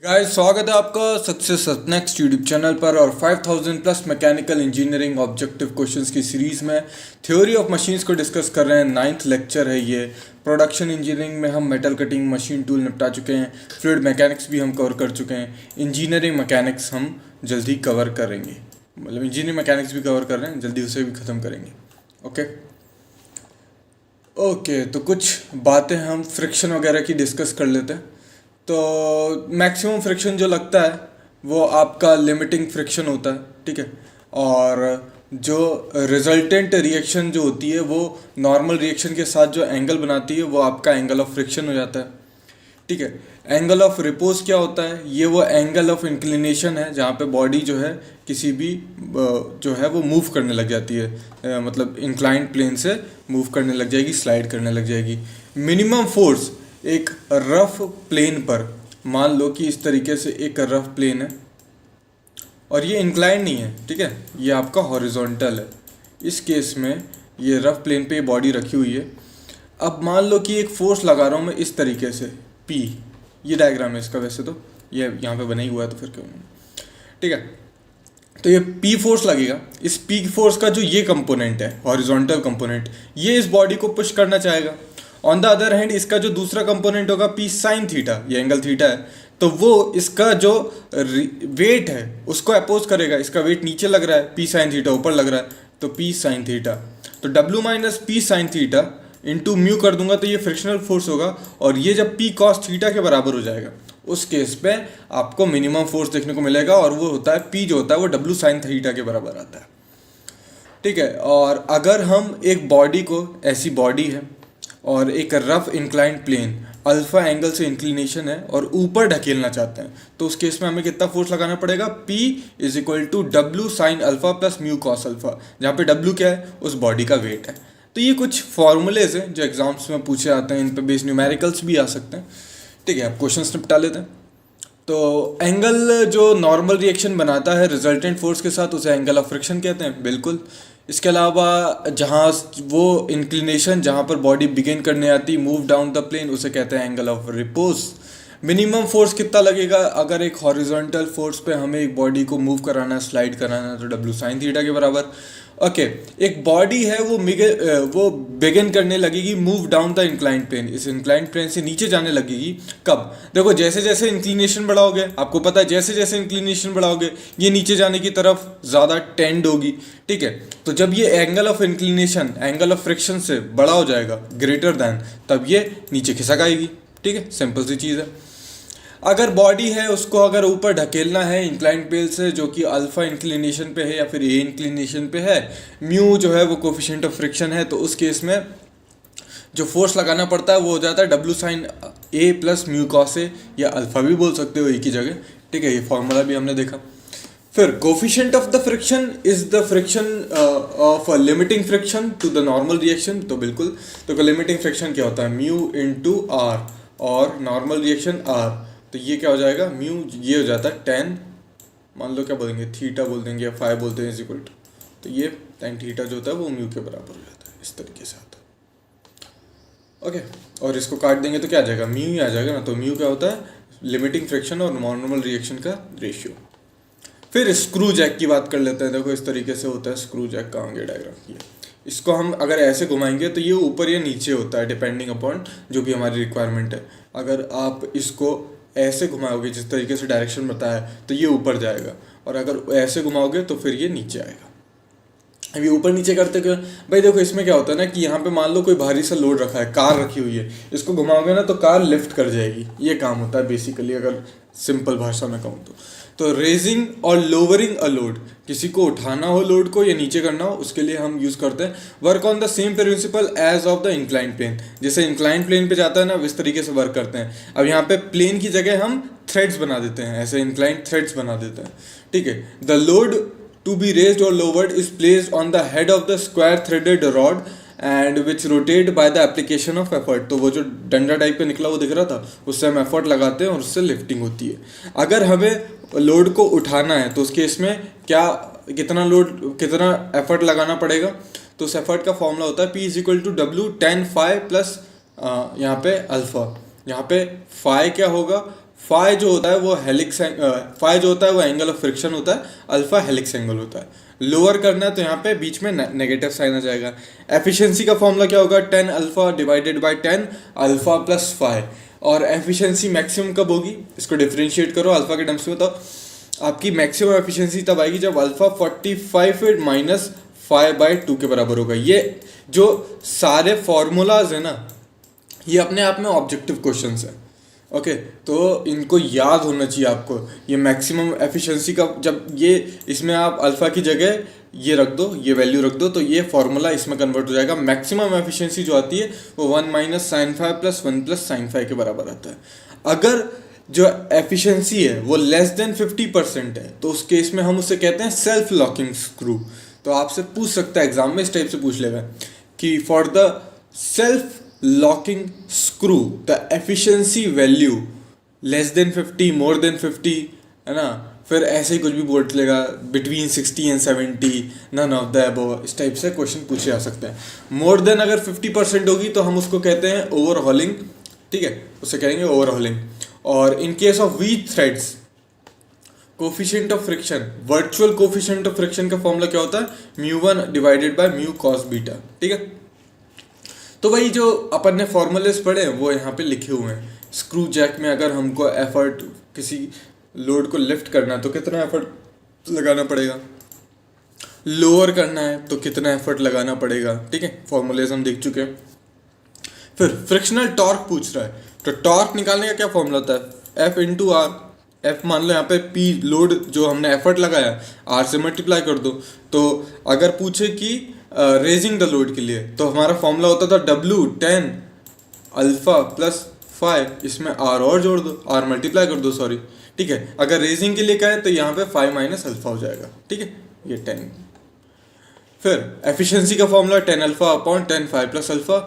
Guys, स्वागत है आपका सक्सेस नेक्स्ट यूट्यूब चैनल पर और 5000 plus mechanical engineering objective questions की सीरीज़ में थ्योरी ऑफ मशीन्स को डिस्कस कर रहे हैं। 9th लेक्चर है ये। प्रोडक्शन इंजीनियरिंग में हम मेटल कटिंग मशीन टूल निपटा चुके हैं, फ्लूइड मैकेनिक्स भी हम कवर कर चुके हैं, इंजीनियरिंग मैकेनिक्स हम जल्दी कवर करेंगे, मतलब इंजीनियरिंग मैकेनिक्स भी कवर कर रहे हैं, जल्दी उसे भी ख़त्म करेंगे। ओके, तो कुछ बातें हम फ्रिक्शन वगैरह की डिस्कस कर लेते हैं। तो मैक्सिमम फ्रिक्शन जो लगता है वो आपका लिमिटिंग फ्रिक्शन होता है, ठीक है। और जो रिजल्टेंट रिएक्शन जो होती है वो नॉर्मल रिएक्शन के साथ जो एंगल बनाती है वो आपका एंगल ऑफ फ्रिक्शन हो जाता है, ठीक है। एंगल ऑफ रिपोज क्या होता है? ये वो एंगल ऑफ इंक्लिनेशन है जहाँ पे बॉडी जो है किसी भी जो है वो मूव करने लग जाती है, मतलब इंक्लाइंड प्लेन से मूव करने लग जाएगी, स्लाइड करने लग जाएगी। मिनिमम फोर्स एक रफ प्लेन पर, मान लो कि इस तरीके से एक रफ प्लेन है और ये इंक्लाइन नहीं है, ठीक है, ये आपका हॉरिजॉन्टल है। इस केस में ये रफ प्लेन पे बॉडी रखी हुई है। अब मान लो कि एक फोर्स लगा रहा हूँ मैं इस तरीके से, पी, ये डायग्राम है इसका, वैसे तो ये यहाँ पे बना ही हुआ है तो फिर क्यों नहीं, ठीक है। तो ये पी फोर्स लगेगा। इस पी फोर्स का जो ये कंपोनेंट है, हॉरिजॉन्टल कंपोनेंट, ये इस बॉडी को पुश करना चाहेगा। ऑन द अदर हैंड इसका जो दूसरा कंपोनेंट होगा पी साइन थीटा, ये एंगल थीटा है, तो वो इसका जो वेट है उसको अपोज करेगा। इसका वेट नीचे लग रहा है, पी साइन थीटा ऊपर लग रहा है, तो पी साइन थीटा, तो W minus P sine theta into mu कर दूंगा तो ये फ्रिक्शनल फोर्स होगा। और ये जब पी कॉस थीटा के बराबर हो जाएगा उस केस पे आपको मिनिमम फोर्स देखने को मिलेगा, और वो होता है पी जो होता है वो डब्ल्यू साइन थीटा के बराबर आता है, ठीक है। और अगर हम एक बॉडी को, ऐसी बॉडी है और एक rough inclined plane, alpha angle से इंक्लिनेशन है और ऊपर ढकेलना चाहते हैं, तो उस केस में हमें कितना फोर्स लगाना पड़ेगा? P is equal to W sine alpha plus mu cos alpha, जहाँ पे W क्या है? उस बॉडी का वेट है। तो ये कुछ फॉर्मूलेज हैं जो एग्जाम्स में पूछे आते हैं, इन पे बेस्ड न्यूमेरिकल्स भी आ सकते हैं, ठीक है। अब क्वेश्चन निपटा लेते हैं। तो एंगल जो नॉर्मल रिएक्शन बनाता है रिजल्टेंट फोर्स के साथ, उसे एंगल ऑफ फ्रिक्शन कहते हैं, बिल्कुल। इसके अलावा जहाँ वो इंक्लिनेशन जहाँ पर बॉडी बिगिन करने आती, मूव डाउन द प्लेन, उसे कहते हैं angle of repose. Minimum force कितना लगेगा? अगर एक हॉरिजॉन्टल फोर्स पे हमें एक बॉडी को मूव कराना है, स्लाइड कराना है, तो डब्ल्यू साइन थीटा के बराबर। ओके, एक बॉडी है वो बिगिन करने लगेगी move down the inclined plane, इस इंक्लाइंड प्लेन से नीचे जाने लगेगी। कब? देखो, जैसे जैसे इंक्लिनेशन बढ़ाओगे, आपको पता है जैसे जैसे इंक्लिनेशन बढ़ाओगे ये नीचे जाने की तरफ ज़्यादा टेंड होगी, ठीक है। तो जब ये angle of inclination angle of friction से बड़ा हो जाएगा, ग्रेटर दैन, तब ये नीचे खिसक आएगी, ठीक है। सिंपल सी चीज़ है। अगर बॉडी है उसको अगर ऊपर ढकेलना है इंक्लाइंड प्लेन से, जो कि अल्फा इंक्लिनेशन पे है या फिर ए इंक्लिनेशन पे है, म्यू जो है वो कोफिशिएंट ऑफ फ्रिक्शन है, तो उस केस में जो फोर्स लगाना पड़ता है वो हो जाता है W sign A plus mu cos A, या अल्फा भी बोल सकते हो एक ही जगह, ठीक है। ये फॉर्मूला भी हमने देखा। फिर coefficient of the friction is the friction of limiting friction to the normal reaction, तो बिल्कुल। तो लिमिटिंग फ्रिक्शन क्या होता है? म्यू इंटू आर, और नॉर्मल रिएक्शन आर, तो ये क्या हो जाएगा? म्यू, ये हो जाता है टेन, मान लो क्या बोलेंगे, थीटा बोल देंगे या फाइव बोलते हैं, इज इक्वल टू, तो ये टेन थीटा जो होता है वो म्यू के बराबर हो जाता है, इस तरीके से आता है, ओके। और इसको काट देंगे तो क्या आ जाएगा? म्यू ही आ जाएगा ना। तो म्यू क्या होता है? लिमिटिंग फ्रिक्शन और नॉर्मल रिएक्शन का रेशियो। फिर स्क्रू जैक की बात कर लेते हैं। देखो, इस तरीके से होता है स्क्रू जैक का, आगे डायग्राम किया। इसको हम अगर ऐसे घुमाएंगे तो ये ऊपर या नीचे होता है, डिपेंडिंग अपॉन जो भी हमारी रिक्वायरमेंट है। अगर आप इसको ऐसे घुमाओगे जिस तरीके से डायरेक्शन बताया तो ये ऊपर जाएगा, और अगर ऐसे घुमाओगे तो फिर ये नीचे आएगा। अभी ऊपर नीचे करते क्यों भाई? देखो, इसमें क्या होता है ना कि यहाँ पे मान लो कोई भारी सा लोड रखा है, कार रखी हुई है, इसको घुमाओगे ना तो कार लिफ्ट कर जाएगी, ये काम होता है बेसिकली, अगर सिंपल भाषा में कहूँ तो रेजिंग और लोअरिंग अ लोड, किसी को उठाना हो लोड को या नीचे करना हो, उसके लिए हम यूज़ करते हैं work on the same principle as of the inclined plane. जैसे इंक्लाइंड प्लेन पे जाता है ना, इस तरीके से वर्क करते हैं। अब यहाँ पे प्लेन की जगह हम थ्रेड्स बना देते हैं, ऐसे इंक्लाइंड थ्रेड्स बना देते हैं, ठीक है। The load to be raised और lowered is placed on the head of the square threaded rod and which rotate by the application of effort. तो वो जो डंडा टाइप का निकला वो दिख रहा था, उससे हम एफर्ट लगाते हैं और उससे लिफ्टिंग होती है। अगर हमें लोड को उठाना है तो उस केस में कितना एफर्ट लगाना पड़ेगा? तो उस एफर्ट का फॉर्मूला होता है P is equal to W tan phi plus यहाँ पे अल्फा। यहाँ पे फाई क्या होगा? फाई जो होता है वो फाई जो होता है वो एंगल ऑफ फ्रिक्शन होता है, अल्फा हेलिक्स एंगल होता है। लोअर करना है तो यहाँ पे बीच में नेगेटिव साइन आ जाएगा। एफिशिएंसी का फॉर्मूला क्या होगा, 10 alpha divided by 10 alpha plus phi. और एफिशिएंसी मैक्सिमम कब होगी, इसको डिफरेंशिएट करो अल्फा के टर्म्स में, तो आपकी मैक्सिमम एफिशिएंसी तब आएगी जब अल्फा 45 माइनस 5/2 के बराबर होगा। ये जो सारे फॉर्मूलाज है ना, ये अपने आप में ऑब्जेक्टिव क्वेश्चंस है। ओके, तो इनको याद होना चाहिए आपको। ये मैक्सिमम एफिशिएंसी का जब ये इसमें आप अल्फा की जगह ये रख दो, ये वैल्यू रख दो, तो ये फॉर्मूला इसमें कन्वर्ट हो जाएगा। मैक्सिमम एफिशिएंसी जो आती है वो 1 minus sine phi plus 1 plus sine phi के बराबर आता है। अगर जो एफिशिएंसी है वो लेस देन 50% है तो उस केस में हम उसे कहते हैं सेल्फ लॉकिंग स्क्रू। तो आपसे पूछ सकता है एग्जाम में, इस टाइप से पूछ लेगा कि for the self locking screw the efficiency value less than 50 more than 50, है ना, फिर ऐसे ही कुछ भी बोल लेगा between 60 and 70 none of the above, इस टाइप से क्वेश्चन पूछे जा सकते हैं। मोर देन अगर 50% होगी तो हम उसको कहते हैं ओवरहॉलिंग, ठीक है, उसे कहेंगे ओवरहॉलिंग। और in case of weak threads coefficient of friction, virtual coefficient of friction का फॉर्मूला क्या होता है, μ1 divided by mu cos beta, ठीक है। तो भाई जो अपन ने फॉर्मूलेस पढ़े वो यहाँ पे लिखे हुए हैं। स्क्रू जैक में अगर हमको एफर्ट किसी लोड को लिफ्ट करना है तो कितना एफर्ट लगाना पड़ेगा, लोअर करना है तो कितना एफर्ट लगाना पड़ेगा, ठीक है, फॉर्मूलेस हम देख चुके हैं। फिर फ्रिक्शनल टॉर्क पूछ रहा है, तो टॉर्क निकालने का क्या फॉर्मूला होता है, एफ इंटू आर। एफ मान लो यहाँ पे पी लोड जो हमने एफर्ट लगाया, आर से मल्टीप्लाई कर दो। तो अगर पूछे कि रेजिंग द लोड के लिए तो हमारा फॉर्मूला होता था डब्ल्यू 10 अल्फा प्लस 5, इसमें आर और जोड़ दो, आर मल्टीप्लाई कर दो, सॉरी, ठीक है। अगर रेजिंग के लिए कहें तो यहाँ पे 5 माइनस अल्फा हो जाएगा, ठीक है, ये 10। फिर एफिशिएंसी का formula 10 alpha upon 10 5 plus alpha.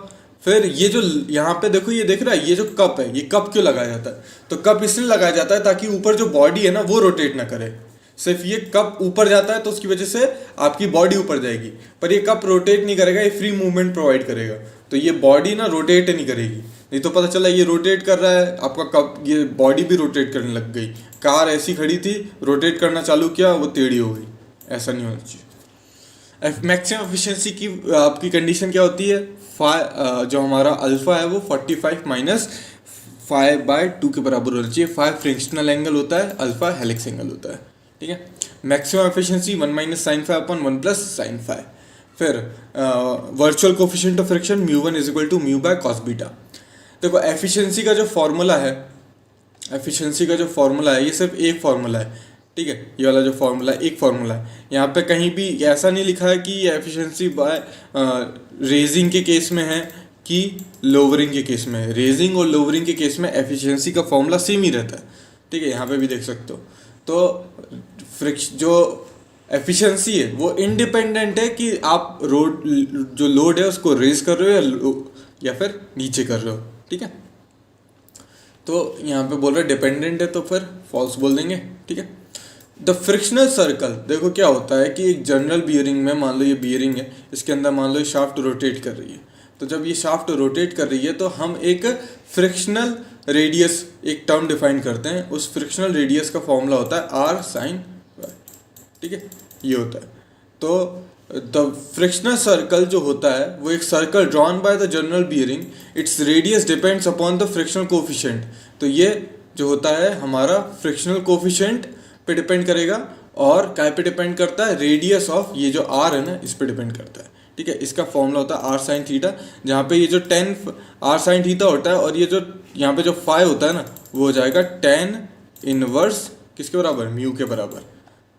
फिर ये जो यहाँ पे देखो, ये देख रहा है, ये जो कप है, ये कप क्यों लगाया जाता है, तो कप इसलिए लगाया जाता है ताकि ऊपर जो बॉडी है ना वो रोटेट ना करे। सिर्फ ये कप ऊपर जाता है तो उसकी वजह से आपकी बॉडी ऊपर जाएगी, पर ये कप रोटेट नहीं करेगा, ये फ्री मूवमेंट प्रोवाइड करेगा। तो ये बॉडी ना रोटेट नहीं करेगी, नहीं तो पता चला ये रोटेट कर रहा है आपका कप, ये बॉडी भी रोटेट करने लग गई। कार ऐसी खड़ी थी, रोटेट करना चालू किया, वो टेढ़ी हो गई, ऐसा नहीं होना चाहिए। मैक्सिमम एफिशिएंसी की आपकी कंडीशन क्या होती है, जो हमारा अल्फा है वो 45 माइनस 5/2 के बराबर होना चाहिए। 5 फ्रिक्शनल एंगल होता है, अल्फा हेलिक्स एंगल होता है, ठीक है। Maximum efficiency 1 minus sine five upon 1 plus sine five. फिर virtual coefficient of friction μ1 is equal to mu by cos beta. देखो एफिशिएंसी का जो फॉर्मूला है, एफिशिएंसी का जो फॉर्मूला है ये सिर्फ एक फॉर्मूला है, ठीक है, ये वाला जो फॉर्मूला है एक फॉर्मूला है। यहाँ पे कहीं भी ऐसा नहीं लिखा है कि ये एफिशिएंसी बाय रेजिंग के केस में है कि लोअरिंग के केस में है। रेजिंग और लोअरिंग के केस में एफिशिएंसी का फॉर्मूला सेम ही रहता है, ठीक है, यहाँ पे भी देख सकते हो। तो जो एफिशिएंसी है वो इंडिपेंडेंट है कि आप जो लोड है उसको रेज कर रहे हो या फिर नीचे कर रहे हो, ठीक है। तो यहाँ पे बोल रहे डिपेंडेंट है तो फिर फॉल्स बोल देंगे, ठीक है। द फ्रिक्शनल सर्कल, देखो क्या होता है कि एक जनरल बियरिंग में, मान लो ये बियरिंग है, इसके अंदर मान लो ये शाफ्ट रोटेट कर रही है, तो जब ये शाफ्ट रोटेट कर रही है तो हम एक फ्रिक्शनल रेडियस, एक टर्म डिफाइन करते हैं। उस फ्रिक्शनल रेडियस का फॉर्मूला होता है आर साइन वाई, ठीक है, ये होता है। तो द फ्रिक्शनल सर्कल जो होता है वो एक circle drawn by the general bearing, its radius depends upon the frictional coefficient. तो ये जो होता है हमारा फ्रिक्शनल कोफिशिएंट पे डिपेंड करेगा, और क्या पे डिपेंड करता है, रेडियस ऑफ ये जो आर है ना इस पे डिपेंड करता है, ठीक है। इसका फॉर्मूला होता है आर साइन थीटा, जहाँ पे ये जो 10 आर साइन थीटा होता है और ये जो यहाँ पे जो फाई होता है ना वो हो जाएगा 10 इनवर्स किसके बराबर, म्यू के बराबर।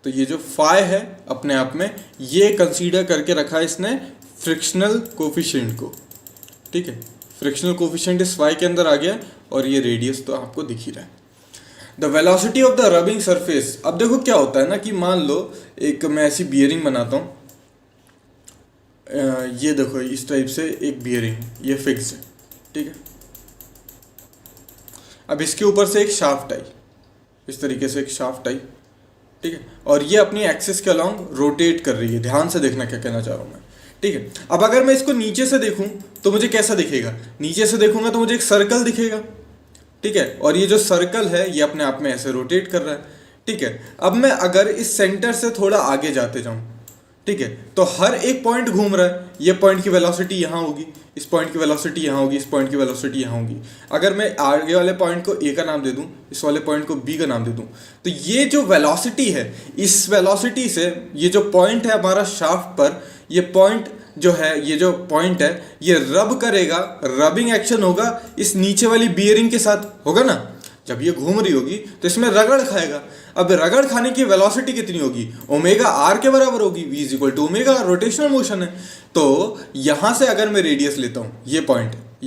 तो ये जो फाई है अपने आप में ये कंसीडर करके रखा है इसने फ्रिक्शनल कोफिशिएंट को, ठीक है। फ्रिक्शनल कोफिशिएंट इस फाई के अंदर आ गया और ये रेडियस तो आपको दिख ही रहा है। The velocity of the rubbing surface, अब देखो क्या होता है ना कि मान लो एक मैं ऐसी बियरिंग बनाता हूँ, ये देखो इस टाइप से एक बियरिंग, ये फिक्स है, ठीक है। अब इसके ऊपर से एक शाफ्ट आई, इस तरीके से एक शाफ्ट आई, ठीक है, और ये अपनी एक्सिस के अलॉन्ग रोटेट कर रही है। ध्यान से देखना क्या कहना चाह रहा हूँ मैं, ठीक है। अब अगर मैं इसको नीचे से देखूँ तो मुझे कैसा दिखेगा, नीचे से देखूंगा तो मुझे एक सर्कल दिखेगा, ठीक है, और ये जो सर्कल है ये अपने आप में ऐसे रोटेट कर रहा है, ठीक है। अब मैं अगर इस सेंटर से थोड़ा आगे जाते जाऊं, ठीक है, तो हर एक पॉइंट घूम रहा है, ये पॉइंट की वेलोसिटी यहाँ होगी, इस पॉइंट की वेलोसिटी यहाँ होगी, इस पॉइंट की वेलोसिटी यहाँ होगी। अगर मैं आगे वाले पॉइंट को ए का नाम दे दूं, इस वाले पॉइंट को बी का नाम दे दूं, तो ये जो वेलोसिटी है, इस वेलोसिटी से ये जो पॉइंट है हमारा शाफ्ट पर, ये पॉइंट जो है, ये जो पॉइंट है ये रब करेगा, रबिंग एक्शन होगा इस नीचे वाली बियरिंग के साथ, होगा ना। जब ये घूम रही होगी तो इसमें रगड़ खाएगा। अब रगड़ खाने की वेलोसिटी कितनी होगी, ओमेगा आर के बराबर होगी, v is equal to omega, rotational motion है। तो यहां से अगर मैं रेडियस लेता हूं, ये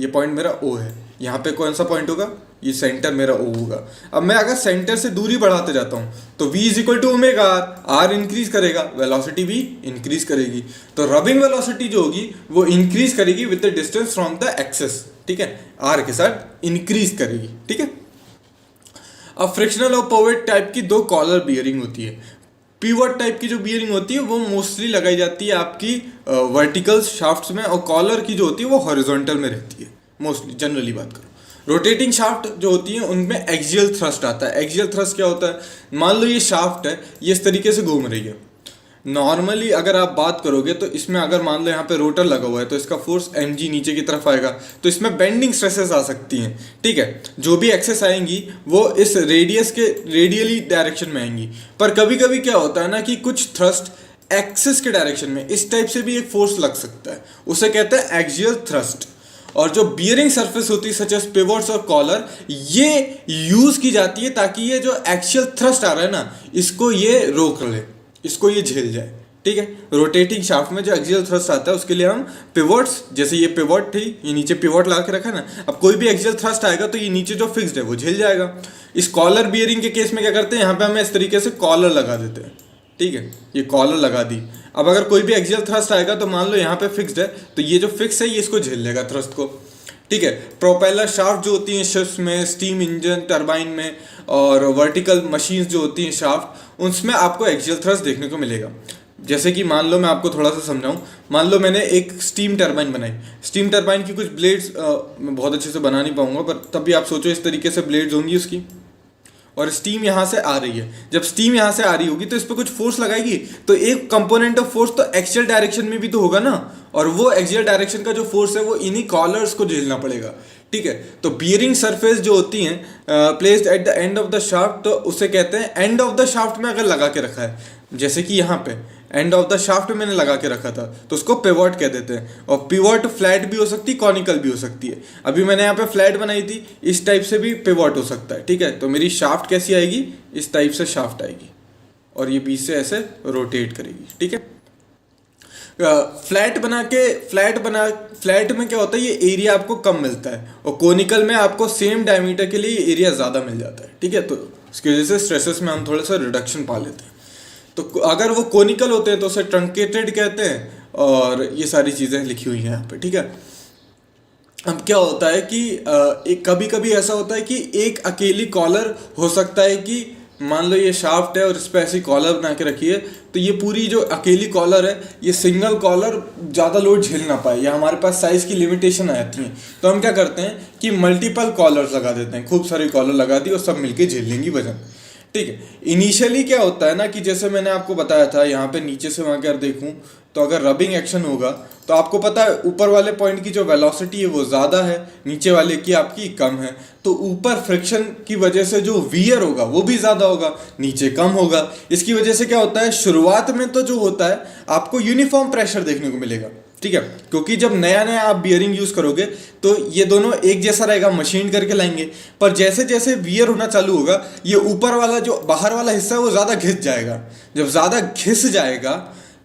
पॉइंट मेरा O है, यहाँ पे कौन सा पॉइंट होगा, ये सेंटर मेरा O होगा। अब मैं अगर सेंटर से दूरी बढ़ाते जाता हूँ तो v is equal to omega r increase करेगा, वेलोसिटी भी इंक्रीज करेगी। तो रबिंग वेलोसिटी जो होगी वो इंक्रीज करेगी with the distance from the axis, ठीक है, आर के साथ इंक्रीज करेगी, ठीक है। अब फ्रिक्शनल और पिवट टाइप की दो कॉलर बियरिंग होती है। पिवट टाइप की जो बियरिंग होती है वो मोस्टली लगाई जाती है आपकी वर्टिकल शाफ्ट्स में, और कॉलर की जो होती है वो हॉरिजॉन्टल में रहती है मोस्टली, जनरली बात करो। रोटेटिंग शाफ्ट जो होती है उनमें एक्सियल थ्रस्ट आता है। एक्सियल थ्रस्ट क्या होता है, मान लो ये शाफ्ट है, ये इस तरीके से घूम रही है। नॉर्मली अगर आप बात करोगे तो इसमें अगर मान लो यहाँ पे रोटर लगा हुआ है तो इसका फोर्स mg नीचे की तरफ आएगा, तो इसमें बेंडिंग स्ट्रेसेस आ सकती हैं, ठीक है। जो भी एक्सेस आएंगी वो इस रेडियस के रेडियली डायरेक्शन में आएंगी। पर कभी कभी क्या होता है ना कि कुछ थ्रस्ट एक्सिस के डायरेक्शन में, इस टाइप से भी एक फोर्स लग सकता है, उसे कहते हैं एक्सियल थ्रस्ट। और जो बियरिंग सरफेस होती है सच एज पिवट्स और कॉलर, ये यूज की जाती है ताकि ये जो एक्सियल थ्रस्ट आ रहा है ना, इसको ये रोक ले, इसको ये झेल जाए, ठीक है। रोटेटिंग शाफ्ट में जो एक्सियल थ्रस्ट आता है उसके लिए हम पिवट्स, जैसे ये पिवट थी, ये नीचे पिवट लगा के रखा है ना, अब कोई भी एक्सियल थ्रस्ट आएगा तो ये नीचे जो फिक्स्ड है वो झेल जाएगा। इस कॉलर बियरिंग के केस में क्या करते हैं, यहाँ पे हमें इस तरीके से कॉलर लगा देते हैं, ठीक है, ये कॉलर लगा दी। अब अगर कोई भी एक्सियल थ्रस्ट आएगा तो मान लो यहाँ पे फिक्स्ड है, तो ये जो फिक्स है ये इसको झेल लेगा थ्रस्ट को, ठीक है। प्रोपेलर शाफ्ट जो होती हैं शिप्स में, स्टीम इंजन, टरबाइन में, और वर्टिकल मशीन्स जो होती हैं शाफ्ट, उसमें आपको एक्सियल थ्रस्ट देखने को मिलेगा। जैसे कि मान लो मैं आपको थोड़ा सा समझाऊं, मान लो मैंने एक स्टीम टरबाइन बनाई। स्टीम टरबाइन की कुछ ब्लेड्स मैं बहुत अच्छे से बना नहीं पाऊंगा, पर तब भी आप सोचो इस तरीके से ब्लेड्स होंगी उसकी, और स्टीम यहाँ से आ रही है। जब स्टीम यहाँ से आ रही होगी तो इस पर कुछ फोर्स लगाएगी, तो एक कंपोनेंट ऑफ फोर्स तो एक्सियल डायरेक्शन में भी तो होगा ना, और वो एक्सियल डायरेक्शन का जो फोर्स है वो इन्हीं कॉलर्स को झेलना पड़ेगा, ठीक है। तो बियरिंग सरफेस जो होती हैं placed at the end of the shaft, तो उसे कहते हैं एंड ऑफ द शाफ्ट में अगर लगा के रखा है, जैसे कि यहाँ पे एंड ऑफ द शाफ्ट मैंने लगा के रखा था, तो उसको पिवट कह देते हैं। और पिवट फ्लैट भी हो सकती है, कॉनिकल भी हो सकती है। अभी मैंने यहाँ पे फ्लैट बनाई थी, इस टाइप से भी पिवट हो सकता है, ठीक है। तो मेरी शाफ्ट कैसी आएगी, इस टाइप से शाफ्ट आएगी, और ये बीच से ऐसे रोटेट करेगी, ठीक है। फ्लैट में क्या होता है, ये एरिया आपको कम मिलता है, और कोनिकल में आपको सेम डायमीटर के लिए एरिया ज़्यादा मिल जाता है, ठीक है। तो इसकी वजह से स्ट्रेसेस में हम थोड़ा सा रिडक्शन पा लेते हैं। तो अगर वो कोनिकल होते हैं तो उसे ट्रंकेटेड कहते हैं, और ये सारी चीज़ें लिखी हुई हैं यहाँ पे, ठीक है। अब क्या होता है कि एक कभी कभी ऐसा होता है कि एक अकेली कॉलर हो सकता है कि मान लो ये शाफ्ट है और इस पर ऐसी कॉलर बना के रखी है, तो ये पूरी जो अकेली कॉलर है, ये सिंगल कॉलर ज़्यादा लोड झेल ना पाए, या हमारे पास साइज़ की लिमिटेशन आ जाती है। तो हम क्या करते हैं कि मल्टीपल कॉलर्स लगा देते हैं, खूब सारी कॉलर लगा दी और सब मिलके झेल लेंगी वजन, ठीक है। इनिशियली क्या होता है ना कि जैसे मैंने आपको बताया था, यहाँ पे नीचे से मैं अगर देखूँ तो अगर रबिंग एक्शन होगा तो आपको पता है ऊपर वाले पॉइंट की जो वेलोसिटी है वो ज़्यादा है, नीचे वाले की आपकी कम है। तो ऊपर फ्रिक्शन की वजह से जो वियर होगा वो भी ज़्यादा होगा, नीचे कम होगा। इसकी वजह से क्या होता है, शुरुआत में तो जो होता है आपको यूनिफॉर्म प्रेशर देखने को मिलेगा, ठीक है, क्योंकि जब नया नया आप बियरिंग यूज़ करोगे तो ये दोनों एक जैसा रहेगा, मशीन करके लाएंगे। पर जैसे जैसे वियर होना चालू होगा, ये ऊपर वाला जो बाहर वाला हिस्सा है वो ज़्यादा घिस जाएगा। जब ज़्यादा घिस जाएगा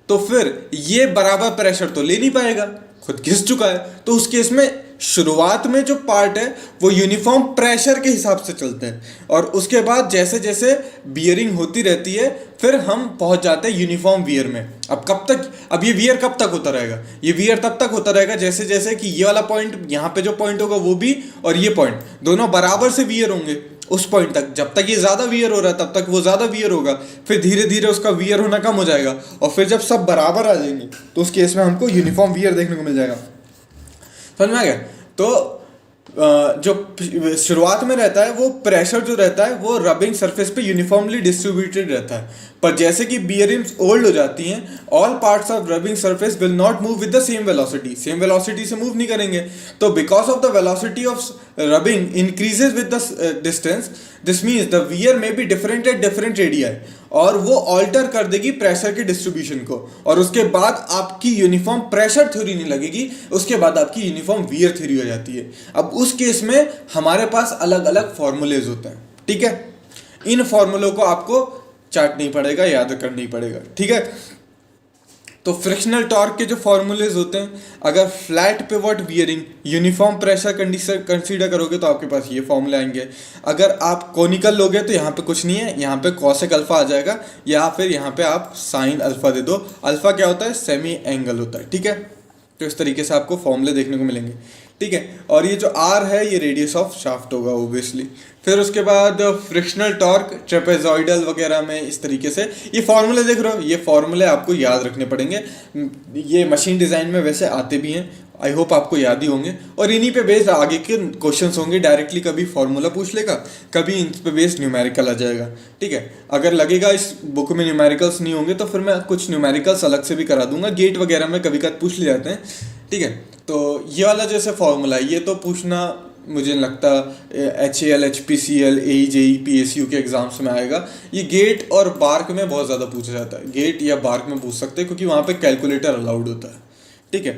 तो फिर ये बराबर प्रेशर तो ले नहीं पाएगा, खुद घिस चुका है। तो उस केस में शुरुआत में जो पार्ट है वो यूनिफॉर्म प्रेशर के हिसाब से चलते हैं, और उसके बाद जैसे जैसे बियरिंग होती रहती है फिर हम पहुंच जाते हैं यूनिफॉर्म वियर में। अब कब तक, अब ये वियर कब तक होता रहेगा, ये वियर तब तक होता रहेगा जैसे जैसे कि ये वाला पॉइंट, यहाँ पे जो पॉइंट होगा वो भी, और ये पॉइंट दोनों बराबर से वियर होंगे उस पॉइंट तक। जब तक ये ज़्यादा वियर हो रहा है तब तक वो ज़्यादा वियर होगा, फिर धीरे धीरे उसका वियर होना कम हो जाएगा, और फिर जब सब बराबर आ जाएंगे तो उस केस में हमको यूनिफॉर्म वियर देखने को मिल जाएगा। समझ में आ गया। तो जो शुरुआत में रहता है वो प्रेशर जो रहता है वो रबिंग सरफेस पे यूनिफॉर्मली डिस्ट्रीब्यूटेड रहता है, पर जैसे कि बियरिंग्स ओल्ड हो जाती हैं all parts of rubbing surface will not move with the same velocity से मूव नहीं करेंगे। तो because of the velocity of rubbing increases with the distance, this means the wear may be different at different radii, और वो alter कर देगी pressure के distribution को, और उसके बाद आपकी यूनिफॉर्म प्रेशर थ्योरी नहीं लगेगी, उसके बाद आपकी यूनिफॉर्म वियर थ्योरी हो जाती है। अब उस केस में हमारे पास अलग अलग फॉर्मूलेज होते हैं, ठीक है। इन फॉर्मूलों को आपको चाटना ही पड़ेगा, याद करना ही पड़ेगा, ठीक है। तो फ्रिक्शनल टॉर्क के जो फॉर्मूलेज होते हैं, अगर flat pivot wearing uniform pressure condition consider करोगे तो आपके पास ये फॉर्मूले आएंगे। अगर आप कोनिकल लोगे तो यहाँ पे कुछ नहीं है, यहाँ पे कॉसेक अल्फा आ जाएगा, या फिर यहाँ पे आप साइन अल्फा दे दो। अल्फा क्या होता है? सेमी एंगल होता है, ठीक है। तो इस तरीके से आपको फॉर्मूले देखने को मिलेंगे, ठीक है। और ये जो आर है ये रेडियस ऑफ शाफ्ट होगा ओब्वियसली। फिर उसके बाद फ्रिक्शनल टॉर्क ट्रेपेजॉइडल वगैरह में इस तरीके से ये फॉर्मूले देख रहे हो, ये फॉर्मूले आपको याद रखने पड़ेंगे। ये मशीन डिज़ाइन में वैसे आते भी हैं, आई होप आपको याद ही होंगे, और इन्हीं पे बेस्ड आगे के क्वेश्चंस होंगे। डायरेक्टली कभी फॉर्मूला पूछ लेगा, कभी इन पे बेस्ड न्यूमेरिकल आ जाएगा, ठीक है। अगर लगेगा इस बुक में न्यूमेरिकल्स नहीं होंगे तो फिर मैं कुछ न्यूमेरिकल्स अलग से भी करा दूंगा, गेट वगैरह में कभी कभी पूछ ले जाते हैं, ठीक है। तो ये वाला जैसे फॉर्मूला है ये तो पूछना मुझे नहीं लगता HAL HPCL AE JEE PSU के एग्जाम्स में आएगा। ये गेट और बार्क में बहुत ज़्यादा पूछा जाता है, गेट या बार्क में पूछ सकते हैं क्योंकि वहाँ पे कैलकुलेटर अलाउड होता है, ठीक है।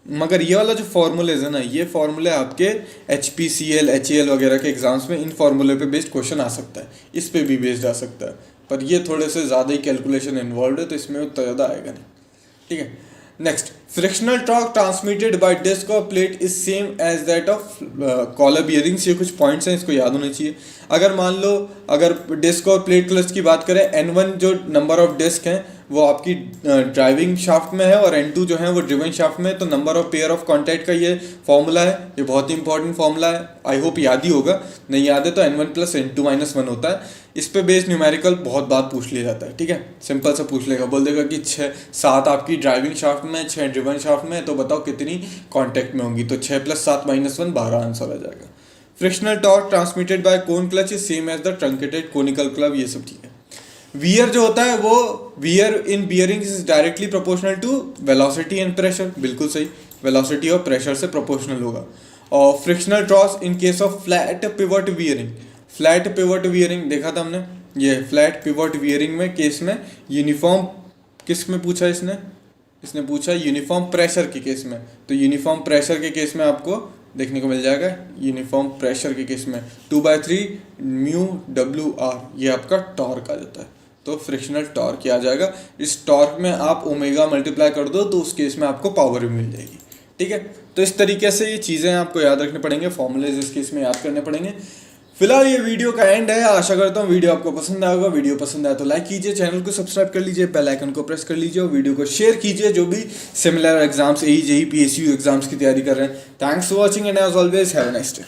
मगर ये वाला जो फॉर्मूलेज है ना, ये फॉर्मूले आपके HPCL HAL वगैरह के एग्जाम्स में इन फॉर्मूले पे बेस्ड क्वेश्चन आ सकता है, इस पे भी बेस्ड आ सकता है, पर ये थोड़े से ज़्यादा ही कैलकुलेशन इन्वॉल्व है तो इसमें उतना ज़्यादा आएगा नहीं, ठीक है। Next, frictional torque transmitted by disc और plate is same as that of collar bearings. ये कुछ पॉइंट्स हैं, इसको याद होने चाहिए। अगर मान लो अगर डिस्क और प्लेट क्लच की बात करें, N1 जो नंबर ऑफ डिस्क हैं वो आपकी ड्राइविंग शाफ्ट में है और N2 जो है वो ड्रिवन शाफ्ट में है, तो number of pair of contact का ये फॉर्मूला है। ये बहुत ही इंपॉर्टेंट फॉर्मूला है, आई होप याद ही होगा, नहीं याद है तो N1 + N2 - 1 होता है। इस पे बेस्ड न्यूमेरिकल बहुत बार पूछ लिया जाता है, ठीक है। सिंपल से पूछ लेगा, बोल देगा कि 7 आपकी ड्राइविंग शाफ्ट में, 6 ड्रिवन शाफ्ट में, तो बताओ कितनी कॉन्टैक्ट में होंगी, तो 6 + 7 - 1 12 आंसर आ जाएगा। Frictional torque transmitted by cone clutch is same as the truncated conical clutch, ये सब ठीक है। वियर जो होता है वो wear in bearing is directly proportional to velocity and pressure, बिल्कुल सही, वेलोसिटी और प्रेशर से प्रोपोर्शनल होगा। और frictional torque in case of flat pivot bearing, flat pivot bearing देखा था हमने, ये फ्लैट पिवट वियरिंग में केस में यूनिफॉर्म किस में पूछा इसने पूछा यूनिफॉर्म प्रेशर के केस में, तो यूनिफॉर्म प्रेशर के केस में आपको देखने को मिल जाएगा, यूनिफॉर्म प्रेशर के केस में 2/3 μWr ये आपका टॉर्क आ जाता है, तो फ्रिक्शनल टॉर्क आ जाएगा। इस टॉर्क में आप ओमेगा मल्टीप्लाई कर दो तो उस केस में आपको पावर भी मिल जाएगी, ठीक है। तो इस तरीके से ये चीज़ें आपको याद रखने पड़ेंगे, फॉर्मूलेज इस केस में याद करने पड़ेंगे। फिलहाल ये वीडियो का एंड है, आशा करता हूँ वीडियो आपको पसंद आएगा। वीडियो पसंद आया तो लाइक कीजिए, चैनल को सब्सक्राइब कर लीजिए, बेल आइकन को प्रेस कर लीजिए और वीडियो को शेयर कीजिए जो भी similar exams AE JEE PSU exams की तैयारी कर रहे हैं। Thanks for watching and as always have a nice day.